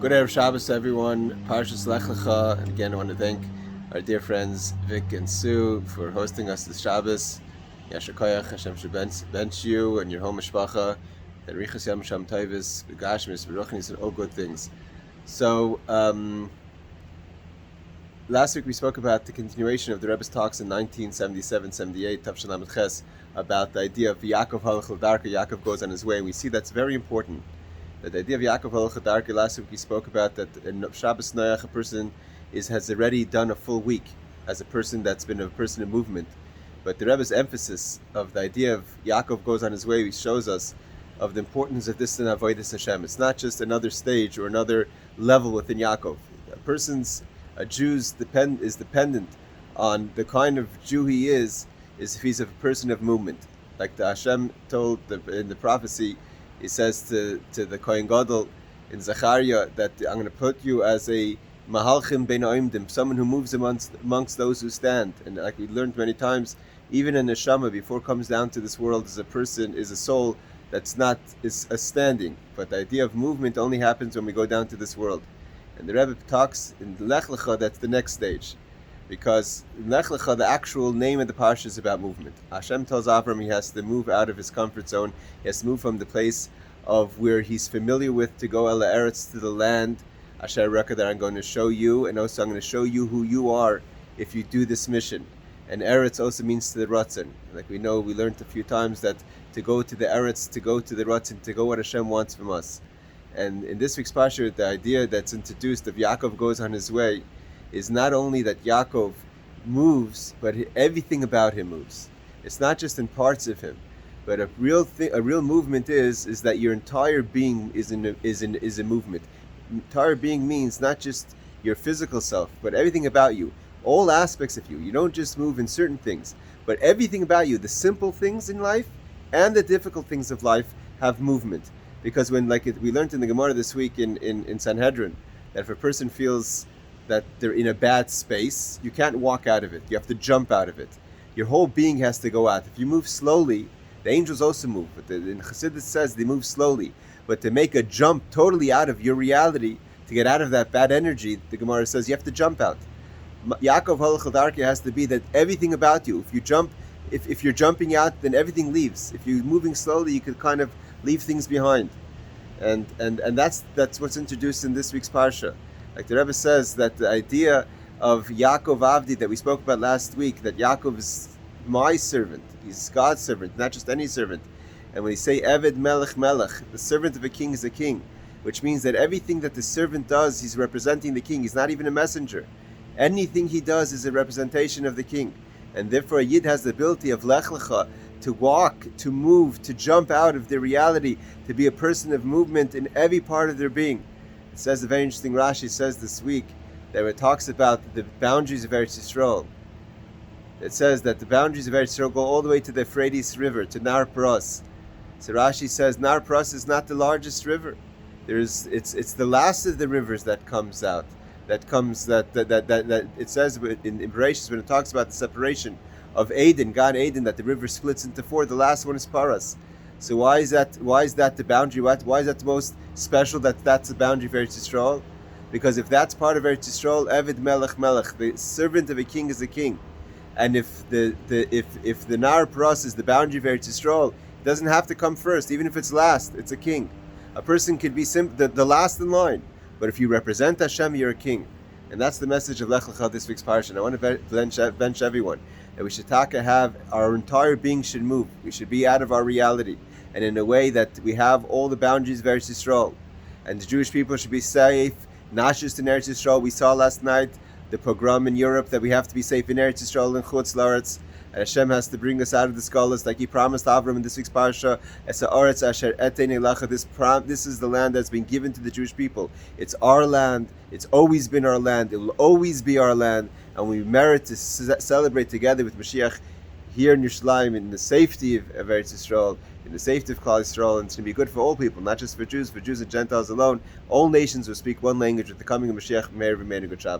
Good Erev Shabbos, everyone. Parshas Lecha, and again, I want to thank our dear friends Vic and Sue for hosting us this Shabbos. Yasher Koyach, Hashem should bench you and your home mishpacha, and Riches Yam Sham Taivis, Begashmis, Beruchnis, and all good things. So, last week we spoke about the continuation of the Rebbe's talks in 1977-78, Tafshin Lamed Ches, about the idea of Yaakov Halach L'Darka, Yaakov goes on his way, and we see that's very important. That the idea of Yaakov Halach L'Darka, last week we spoke about that in Shabbos Noach, a person has already done a full week as a person that's been a person of movement. But the Rebbe's emphasis of the idea of Yaakov goes on his way shows us of the importance of this in Avodas Hashem. It's not just another stage or another level within Yaakov. A Jew's is dependent on the kind of Jew he is if he's a person of movement. Like the Hashem told in the prophecy, he says to the Kohen Gadol in Zechariah that I'm going to put you as a Mahalchim Ben Oimdim, someone who moves amongst those who stand. And like we learned many times, even a neshama before it comes down to this world is a soul that's not is a standing. But the idea of movement only happens when we go down to this world. And the Rebbe talks in Lecha, that's the next stage. Because in Lecha, the actual name of the Parshas is about movement. Hashem tells Avram he has to move out of his comfort zone. He has to move from the place of where he's familiar with to go El Eretz, to the land Asher Reka, that I'm going to show you, and also I'm going to show you who you are if you do this mission. And Eretz also means to the Ratzon. Like we know, we learned a few times that to go to the Eretz, to go to the Ratzon, to go what Hashem wants from us. And in this week's Parsha, the idea that's introduced of Yaakov goes on his way is not only that Yaakov moves, but everything about him moves. It's not just in parts of him, but a real movement is that your entire being is a movement. Entire being means not just your physical self, but everything about you, all aspects of you. You don't just move in certain things, but everything about you, the simple things in life and the difficult things of life have movement. Because when, we learned in the Gemara this week in Sanhedrin, that if a person feels that they're in a bad space, you can't walk out of it. You have to jump out of it. Your whole being has to go out. If you move slowly, the angels also move. But in Chassidus says they move slowly. But to make a jump totally out of your reality, to get out of that bad energy, the Gemara says you have to jump out. Yaakov Halach L'Darka has to be that everything about you, if you're jumping out, then everything leaves. If you're moving slowly, you could kind of leave things behind. And that's what's introduced in this week's Parsha. Like the Rebbe says that the idea of Yaakov Avdi that we spoke about last week, that Yaakov is my servant, he's God's servant, not just any servant. And when he say Eved Melech Melech, the servant of a king is a king, which means that everything that the servant does, he's representing the king. He's not even a messenger. Anything he does is a representation of the king. And therefore a Yid has the ability of Lech Lecha, to walk, to move, to jump out of their reality, to be a person of movement in every part of their being. It says, a very interesting Rashi says this week, that it talks about the boundaries of Eretz Yisrael. It says that the boundaries of Eretz Yisrael go all the way to the Euphrates River, to Nar Paras. So Rashi says Nar Paras is not the largest river. It's the last of the rivers that comes out. That it says in Parshas, when it talks about the separation of Eden, Gan Eden, that the river splits into four. The last one is Paras. So why is that the boundary? Why is that the most special? That's the boundary of Eretz Yisrael? Because if that's part of Eretz Yisrael, Eved Melech Melech, the servant of a king is a king. And if the Nar Paras is the boundary of Eretz Yisrael, it doesn't have to come first. Even if it's last, it's a king. A person could be the last in line, but if you represent Hashem, you're a king. And that's the message of Lech Lecha this week's Parsha. I want to bench everyone that we should have our entire being should move. We should be out of our reality, and in a way that we have all the boundaries of Eretz Yisrael, and the Jewish people should be safe, not just in Eretz Yisrael. We saw last night the pogrom in Europe that we have to be safe in Eretz Yisrael and Chutz La'aretz. And Hashem has to bring us out of the scholars, like He promised Avram in this week's Parsha. This is the land that's been given to the Jewish people. It's our land. It's always been our land. It will always be our land. And we merit to celebrate together with Mashiach here in Yerushalayim, in the safety of Eretz Yisrael, in the safety of Klal Yisrael. And it's going to be good for all people, not just for Jews and Gentiles alone. All nations will speak one language with the coming of Mashiach. May every man a good Shabbos.